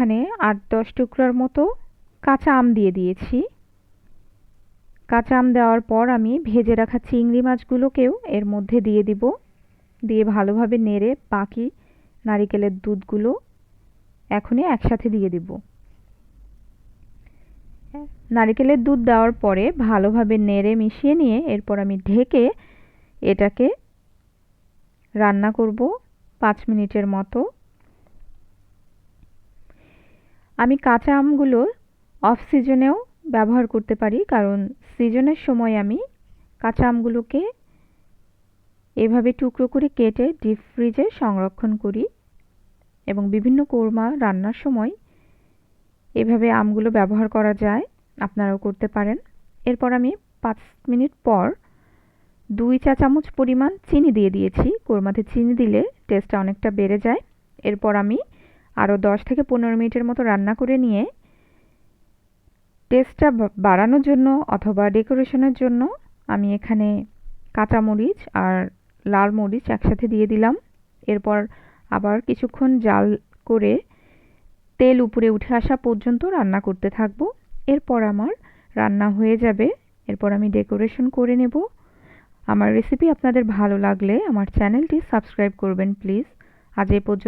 এখানে 8-10 টুকরার মতো কাঁচা আম দিয়ে দিয়েছি। কাঁচা আম দেওয়ার পর আমি ভেজে রাখা চিংড়ি মাছগুলোকেও এর মধ্যে দিয়ে দিব। দিয়ে ভালোভাবে নেড়ে বাকি নারিকেলের দুধগুলো এখনই একসাথে দিয়ে দিব। নারিকেলের দুধ দেওয়ার পরে ভালোভাবে নেড়ে মিশিয়ে নিয়ে এরপর আমি ঢেকে এটাকে রান্না করব 5 মিনিটের মতো। আমি কাঁচা আমগুলো অফ সিজনেও ব্যবহার করতে পারি, কারণ সিজনের সময় আমি কাঁচা আমগুলোকে এভাবে টুকরো করে কেটে ডিপ ফ্রিজে সংরক্ষণ করি এবং বিভিন্ন কোরমা রান্নার সময় এভাবে আমগুলো ব্যবহার করা যায়, আপনারাও করতে পারেন। এরপর আমি 5 মিনিট পর 2 চা চামচ পরিমাণ চিনি দিয়ে দিয়েছি। কোরমাতে চিনি দিলে টেস্টটা অনেকটা বেড়ে যায়। এরপর আমি আরও 10 থেকে 15 মিনিটের মতো রান্না করে নিয়ে টেস্টটা বাড়ানোর জন্য অথবা ডেকোরেশনের জন্য আমি এখানে কাঁচামরিচ আর লাল মরিচ একসাথে দিয়ে দিলাম। এরপর আবার কিছুক্ষণ জাল করে তেল উপরে উঠে আসা পর্যন্ত রান্না করতে থাকবো। এরপর আমার রান্না হয়ে যাবে। এরপর আমি ডেকোরেশন করে নেব। আমার রেসিপি আপনাদের ভালো লাগলে আমার চ্যানেলটি সাবস্ক্রাইব করবেন প্লিজ। আজ এই পর্যন্ত।